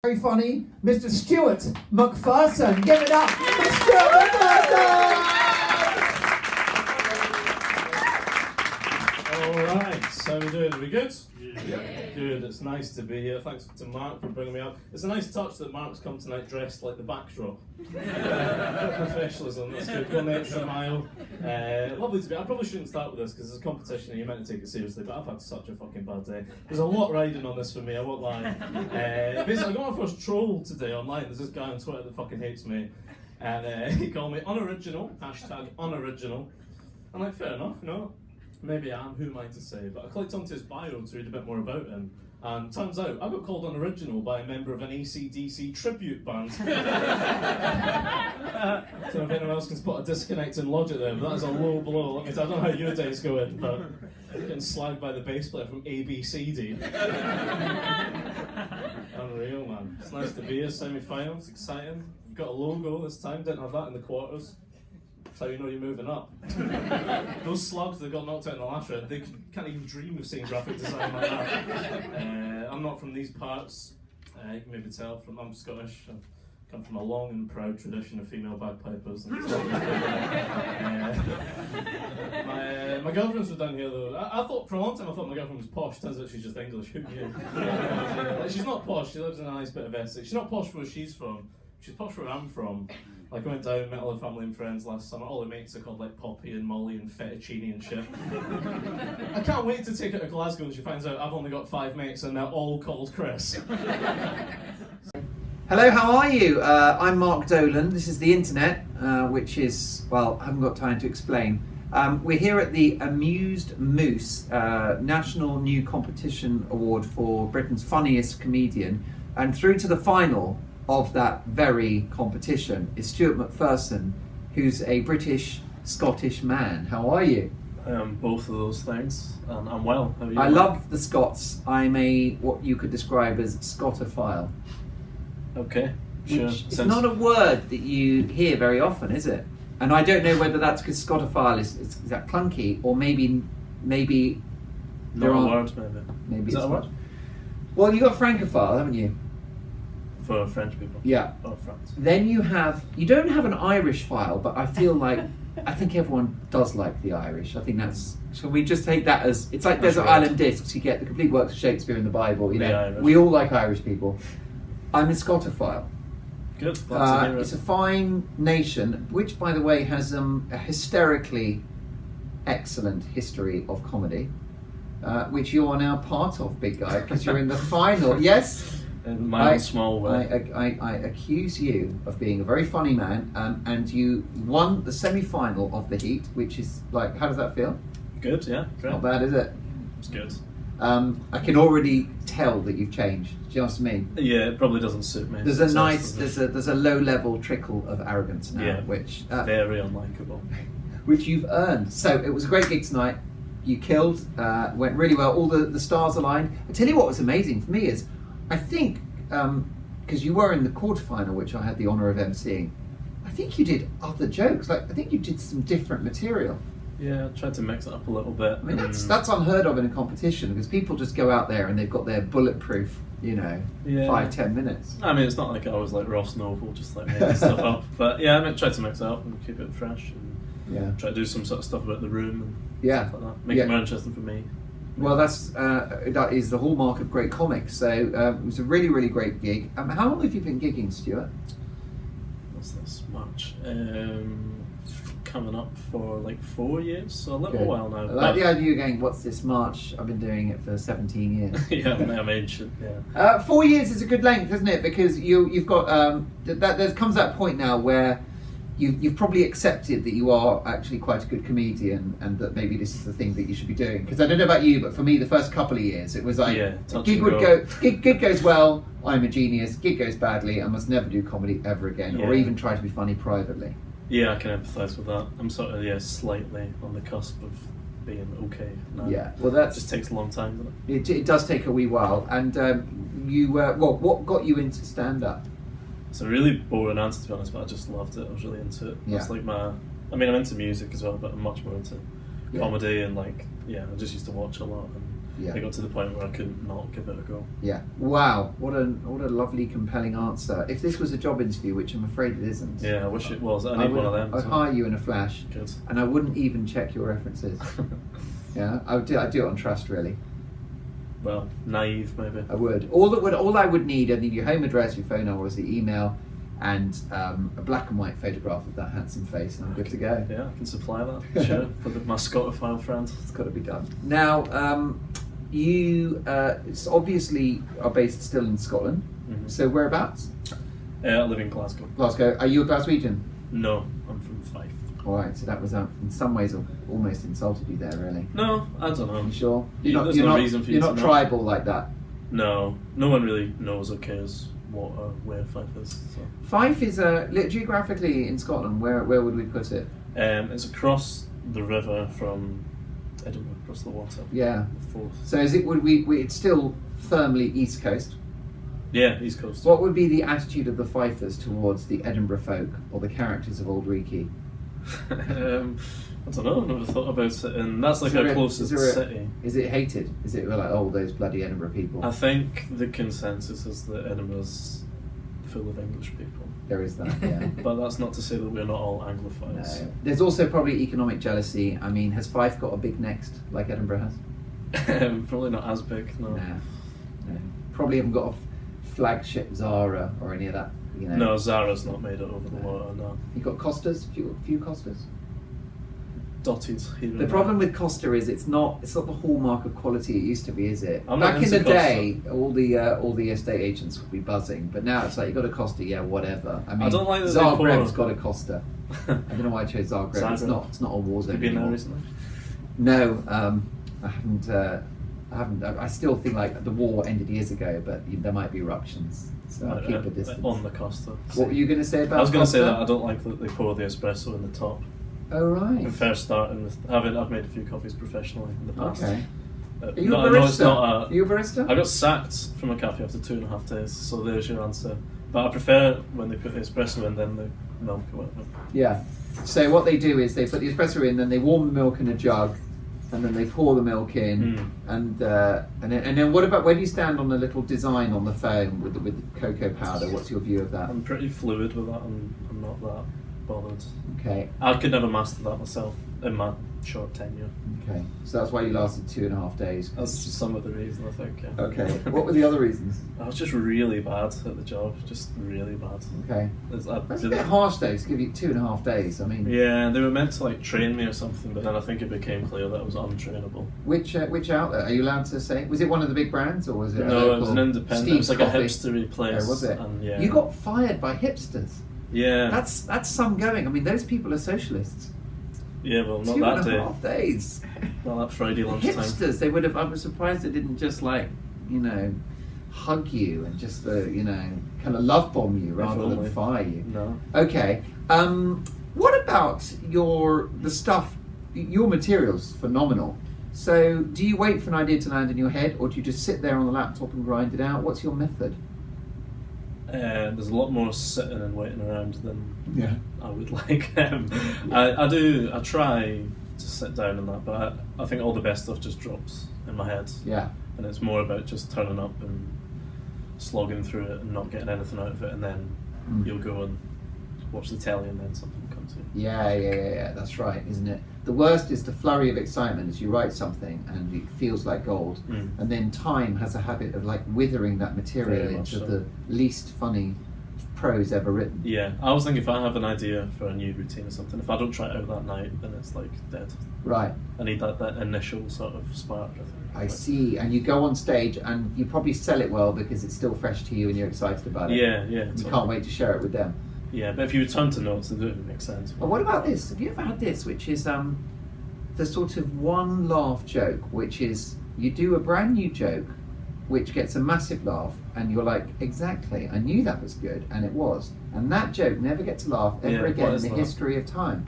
Very funny, Mr. Stuart McPherson. Give it up for Stuart McPherson! Alright, so we're doing, are we good? Yeah. Good, it's nice to be here. Thanks to Mark for bringing me up. It's a nice touch that Mark's come tonight dressed like the backdrop. Professionalism, that's good. Going the extra mile. Lovely to be. I probably shouldn't start with this because it's a competition and you're meant to take it seriously, but I've had such a fucking bad day. There's a lot riding on this for me, I won't lie. Basically, I got my first troll today online. There's this guy on Twitter that fucking hates me. And he called me unoriginal, #unoriginal. I'm like, fair enough, no. Maybe I am, who am I to say? But I clicked onto his bio to read a bit more about him. And turns out, I got called unoriginal by a member of an AC/DC tribute band. So if anyone else can spot a disconnect in logic there, but that is a low blow. I don't know how your day's going, but getting slagged by the bass player from ABCD. Unreal, man. It's nice to be here, semi-finals, exciting. We've got a logo this time, didn't have that in the quarters. That's how you know you're moving up. Those slugs that got knocked out in the last round, they can't even dream of seeing graphic design like that. I'm not from these parts. You can maybe tell, I'm Scottish. I come from a long and proud tradition of female bagpipers. My girlfriends were down here though. I thought for a long time I thought my girlfriend was posh. Turns out she's just English. Who knew? Like, she's not posh. She lives in a nice bit of Essex. She's not posh where she's from. She's posh where I'm from. Like, I went down, met all the family and friends last summer. All the mates are called like Poppy and Molly and Fettuccine and shit. I can't wait to take her to Glasgow and she finds out I've only got 5 mates and they're all called Chris. Hello, how are you? I'm Mark Dolan. This is the internet, which is, well, I haven't got time to explain. We're here at the Amused Moose National New Competition Award for Britain's Funniest Comedian. And through to the final of that very competition is Stuart McPherson, who's a British-Scottish man. How are you? I am both of those things, and I'm well. How are you? I love the Scots. I'm what you could describe as Scotophile. Okay, sure. It's not a word that you hear very often, is it? And I don't know whether that's because Scotophile is that clunky, or maybe not a word, maybe. Is that a word? Well, you got Francophile, haven't you? For French people? Yeah. Oh, France. Then you don't have an Irish file, but I feel like, I think everyone does like the Irish. I think shall we just take that as, it's like Desert Island Discs, you get the complete works of Shakespeare in the Bible, you know. We all like Irish people. I'm a Scotophile. Good. It's a fine nation, which by the way has a hysterically excellent history of comedy, which you are now part of, big guy, because you're in the final. Yes? In my own small way. I accuse you of being a very funny man, and you won the semi-final of the heat, which is like, how does that feel? Good, yeah. Great. Not bad, is it? It's good. I can already tell that you've changed. Do you know what I mean? Yeah, it probably doesn't suit me. There's a low-level trickle of arrogance now, which very unlikable, which you've earned. So it was a great gig tonight. You killed. Went really well. All the stars aligned. I tell you what was amazing for me is, I think, because you were in the quarterfinal, which I had the honour of emceeing, I think you did other jokes. Like, I think you did some different material. Yeah, I tried to mix it up a little bit. I mean, that's unheard of in a competition, because people just go out there and they've got their bulletproof, 5-10 minutes. I mean, it's not like I was like Ross Noble, just like making stuff up. But yeah, I tried to mix it up and keep it fresh, and try to do some sort of stuff about the room and stuff like that. Make it more interesting for me. Well, that is the hallmark of great comics. So it was a really, really great gig. How long have you been gigging, Stuart? What's this? March. Coming up for like 4 years, so a little while now. I like the idea of going, what's this, March? I've been doing it for 17 years. Yeah, I'm ancient, yeah. 4 years is a good length, isn't it? Because you've got, there comes that point now where you've probably accepted that you are actually quite a good comedian, and that maybe this is the thing that you should be doing. Because I don't know about you, but for me, the first couple of years, it was like, gig goes well, I'm a genius. Gig goes badly, I must never do comedy ever again, or even try to be funny privately. Yeah, I can empathise with that. I'm sort of slightly on the cusp of being okay now. Yeah, well, that just takes a long time, doesn't it? It does take a wee while. And what got you into stand-up? It's a really boring answer, to be honest, but I just loved it. I was really into it. It's like I'm into music as well, but I'm much more into comedy, and I just used to watch a lot. And Yeah. it got to the point where I couldn't not give it a go. Yeah. Wow. What a lovely, compelling answer. If this was a job interview, which I'm afraid it isn't. Yeah, I wish it was. I need one of them. I'd hire you in a flash. Good. And I wouldn't even check your references. Yeah, I'd do it on trust, really. Well, naive maybe. I would. All I would need, I'd need your home address, your phone number, the email, and a black and white photograph of that handsome face, and I'm good to go. Yeah, I can supply that. Sure, for my Scotophile friend. It's got to be done. Now, you obviously are based still in Scotland. Mm-hmm. So whereabouts? I live in Glasgow. Glasgow. Are you a Glaswegian? No, I'm from Fife. All right. So that was in some ways almost insulted you there, really. No, I don't know. You sure? There's no reason for you to You're not know. tribal like that. No one really knows or cares where Fife is. So. Fife is geographically in Scotland. Where would we put it? It's across the river from Edinburgh, across the water. Yeah. The Forth. So it's still firmly East Coast. Yeah, East Coast. What would be the attitude of the Fifers towards the Edinburgh folk or the characters of Old Reekie? I don't know, I've never thought about it, and that's like our closest city. Is it hated? Is it like, oh, those bloody Edinburgh people? I think the consensus is that Edinburgh's full of English people. There is that, yeah. But that's not to say that we're not all Anglophiles. No. There's also probably economic jealousy. I mean, has Fife got a big next like Edinburgh has? Probably not as big, no. No. Probably haven't got a flagship Zara or any of that, you know. No, Zara's not made it over the water, no. You got Costas? A few Costas? Dotted here and The there. problem with Costa is it's not the hallmark of quality it used to be, is it? I'm not Back in into the Costa. day, all the estate agents would be buzzing, but now it's like you got a Costa, yeah, whatever. I mean, don't like that they Zagreb's pour- got a Costa. I don't know why I chose Zagreb. Zagreb. It's not a war zone Have you been there anymore. recently? No, I haven't. I haven't. I still think like the war ended years ago, but there might be eruptions, so I'll keep a distance. On the Costa. What were you going to say about? I was going to say Costa? that I don't like that they pour the espresso in the top. Oh right. I prefer starting with. I've made a few coffees professionally in the past. Okay. Are you No, a no, it's barista? not Are you a barista? I got sacked from a cafe after 2.5 days, so there's your answer. But I prefer when they put the espresso in, then the milk or whatever. Yeah. So what they do is they put the espresso in, then they warm the milk in a jug, and then they pour the milk in, and then what about where do you stand on the little design on the foam with the cocoa powder? What's your view of that? I'm pretty fluid with that, and I'm not that bothered. Okay. I could never master that myself in my short tenure. Okay. So that's why you lasted 2.5 days. That's some of the reason, I think. Yeah. Okay. What were the other reasons? I was just really bad at the job, just really bad. Okay. It's- That's a bit harsh though, to give you 2.5 days. I mean, Yeah, they were meant to like train me or something, but then I think it became clear that I was untrainable. which outlet are you allowed to say? Was it one of the big brands or was it? a No, it was local an independent. Steve's It was like Coffee? a hipstery place. Oh, was it? And, yeah. You got fired by hipsters. Yeah. That's some going. I mean, those people are socialists. Yeah, well, not Two that and a day. half days. Not that Friday The lunchtime. hipsters, they would have. I was surprised they didn't just like, hug you and just kind of love bomb you rather only. than fire you. No. Okay. What about your materials? Phenomenal. So, do you wait for an idea to land in your head, or do you just sit there on the laptop and grind it out? What's your method? There's a lot more sitting and waiting around than I would like. I try to sit down and that, but I think all the best stuff just drops in my head. Yeah. And it's more about just turning up and slogging through it and not getting anything out of it, and then you'll go and watch the telly and then something will come to you. Yeah. That's right, isn't it? The worst is the flurry of excitement as you write something and it feels like gold, and then time has a habit of like withering that material Very much into so. the least funny prose ever written. Yeah, I was thinking if I have an idea for a new routine or something, if I don't try it out that night, then it's like dead. Right. I need that initial sort of spark, I think. I see. And you go on stage and you probably sell it well because it's still fresh to you and you're excited about it. Yeah. You totally. can't wait to share it with them. Yeah, but if you return to notes, it doesn't make sense. But what about this? Have you ever had this, which is the sort of one laugh joke, which is you do a brand new joke which gets a massive laugh and you're like, exactly, I knew that was good, and it was. And that joke never gets a laugh ever again in the history of time.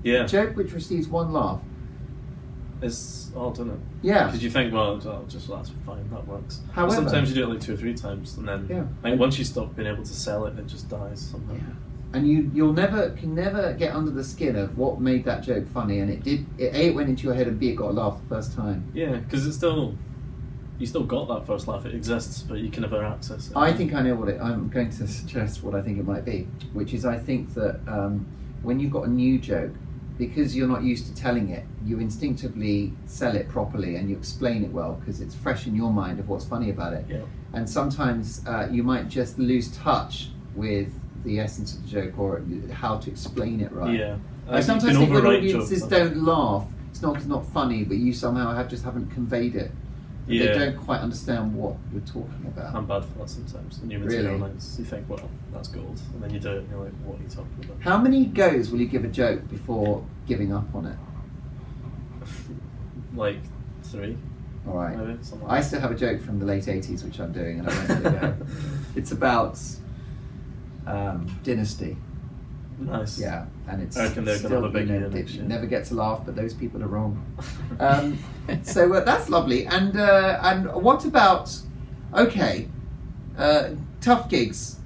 Yeah. A joke which receives one laugh. It's odd, isn't it? Yeah. Because you think, well, that's fine, that works. However- But sometimes you do it like 2 or 3 times, and then once you stop being able to sell it, it just dies somehow. Yeah. And you'll can never get under the skin of what made that joke funny, and it did. A, it went into your head, and B, it got a laugh the first time. Yeah, because it's still you still got that first laugh. It exists, but you can never access it. I think I know I'm going to suggest what I think it might be, which is I think that when you've got a new joke, because you're not used to telling it, you instinctively sell it properly and you explain it well because it's fresh in your mind of what's funny about it. Yeah. And sometimes you might just lose touch with the essence of the joke or how to explain it right. Yeah. I sometimes think when audiences don't laugh, it's not funny, but you somehow haven't conveyed it. Yeah. They don't quite understand what you're talking about. I'm bad for that sometimes. The new material lines, you think, well, that's gold, and then you do it, and you're like, what are you talking about? How many goes will you give a joke before giving up on it? Like 3. All right. Maybe, something like I still have a joke from the late 80s, which I'm doing, and I won't let it go. It's about Dynasty. Nice. Yeah, and it's I reckon they're going to have a big year next year. Never get to laugh, but those people are wrong. So that's lovely. And what about, okay, tough gigs,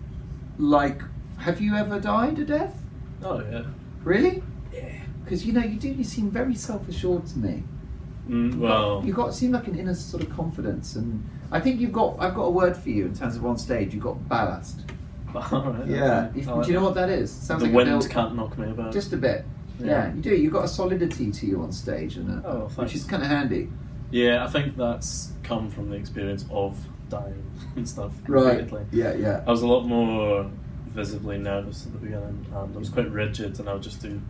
like, have you ever died a death? Oh, yeah. Really? Yeah. Because, you seem very self-assured to me. Well... You seem like an inner sort of confidence, and I think I've got a word for you in terms of on stage, you've got ballast. Right, yeah. Okay. Do you know what that is? Sounds the like wind can't knock me about. Just a bit. Yeah, you do. You've got a solidity to you on stage, and which is kind of handy. Yeah, I think that's come from the experience of dying and stuff. Right. Repeatedly. Yeah. I was a lot more visibly nervous at the beginning, and I was quite rigid, and I would just do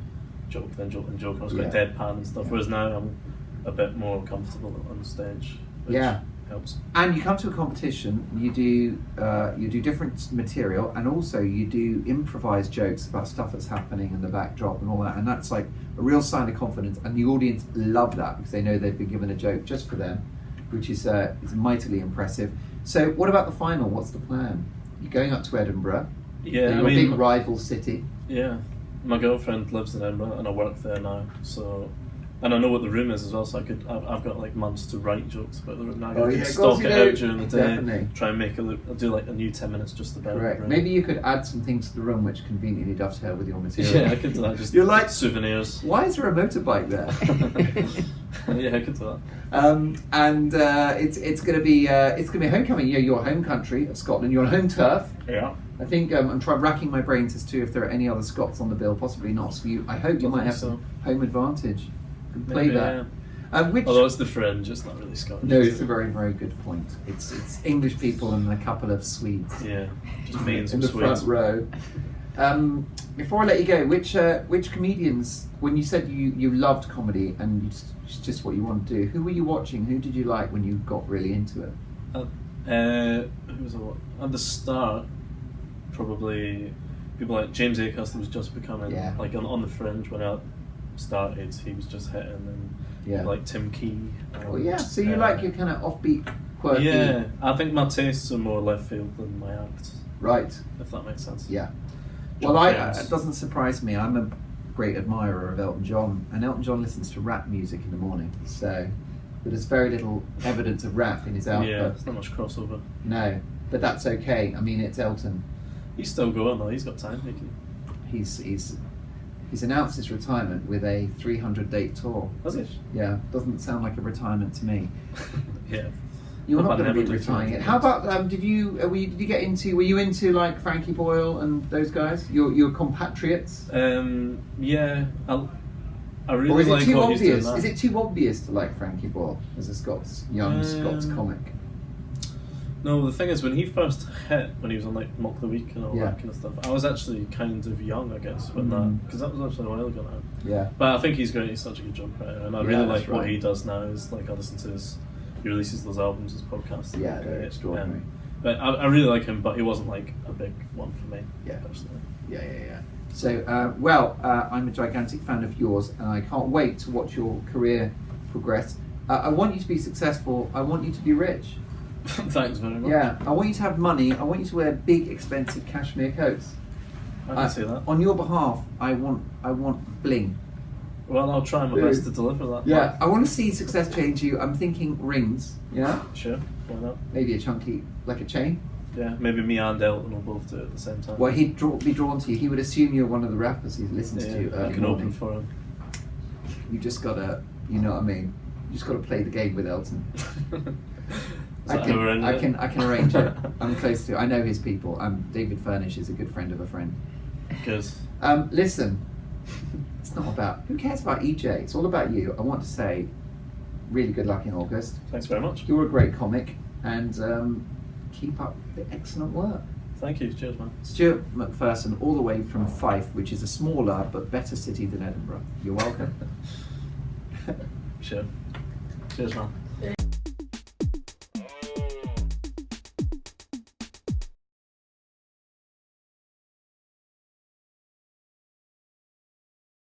joke. I was quite deadpan and stuff. Whereas now I'm a bit more comfortable on stage. Which helps. And you come to a competition, you do different material, and also you do improvised jokes about stuff that's happening in the backdrop and all that, and that's like a real sign of confidence, and the audience love that because they know they've been given a joke just for them, which is mightily impressive. So what about the final? What's the plan? You're going up to Edinburgh. Yeah, a big rival city. Yeah, my girlfriend lives in Edinburgh and I work there now, so... And I know what the room is as well, so I've got like months to write jokes about the room now. I can stock it out during the day, definitely. Try and make I'll do like a new 10 minutes just about Correct. the room. Maybe you could add some things to the room which conveniently dovetail with your material. Yeah, I could do that. Just You're like souvenirs. Why is there a motorbike there? Yeah, I could do that. It's going to be homecoming. Your home country of Scotland. Your home turf. Yeah. I think I'm racking my brains as to if there are any other Scots on the bill. Possibly not. So I hope you might have some home advantage. Play that. Although it's the Fringe, it's not really Scottish. No, it's a very, very good point. It's English people and a couple of Swedes. Yeah, just me and some in the Swedes. front row. Before I let you go, which comedians? When you said you loved comedy and it's just what you want to do, who were you watching? Who did you like when you got really into it? Who was at the start? Probably people like James Acaster was just becoming like on the Fringe when I started. He was just hitting, and like Tim Key. So you like your kind of offbeat, quirky. Yeah, I think my tastes are more left field than my act. Right. If that makes sense. Yeah. Well, it doesn't surprise me. I'm a great admirer of Elton John, and Elton John listens to rap music in the morning. So there's very little evidence of rap in his output. Yeah, there's not much crossover. No, but that's okay. I mean, it's Elton. He's still going though. He's got time. He's announced his retirement with a 300-date tour. Has he? Yeah, doesn't sound like a retirement to me. Yeah. You're not going to be retiring it. How about were you into like Frankie Boyle and those guys? Your compatriots? Yeah. I really or is like it too what he's doing obvious? now. Is it too obvious to like Frankie Boyle as a young Scots comic? No, the thing is, when he first hit, when he was on like Mock the Week and all that kind of stuff, I was actually kind of young, I guess, when because that was actually a while ago now. Yeah. But I think he's great. He's such a good job writer, and I really like what he does now. Is like I listen to he releases those albums, his podcast. Yeah, they're extraordinary. But I really like him, but he wasn't like a big one for me. Yeah. Personally. Yeah. So, I'm a gigantic fan of yours, and I can't wait to watch your career progress. I want you to be successful. I want you to be rich. Thanks very much. Yeah, I want you to have money. I want you to wear big, expensive cashmere coats. I can see that. On your behalf, I want bling. Well, I'll try my best to deliver that. Yeah, I want to see success change you. I'm thinking rings. Yeah. Sure. Why not? Maybe a chunky, like a chain. Yeah, maybe me and Elton will both do it at the same time. Well, he'd be drawn to you. He would assume you're one of the rappers he listens to. I can open for him. You just gotta, you know what I mean. You just got to play the game with Elton. Is that who we're in I with? can arrange it. I'm close to. I know his people. David Furnish is a good friend of a friend. Good. Listen, it's not about. Who cares about EJ? It's all about you. I want to say, really good luck in August. Thanks very much. You're a great comic, and keep up the excellent work. Thank you. Cheers, man. Stuart McPherson, all the way from Fife, which is a smaller but better city than Edinburgh. You're welcome. Sure. Cheers, man.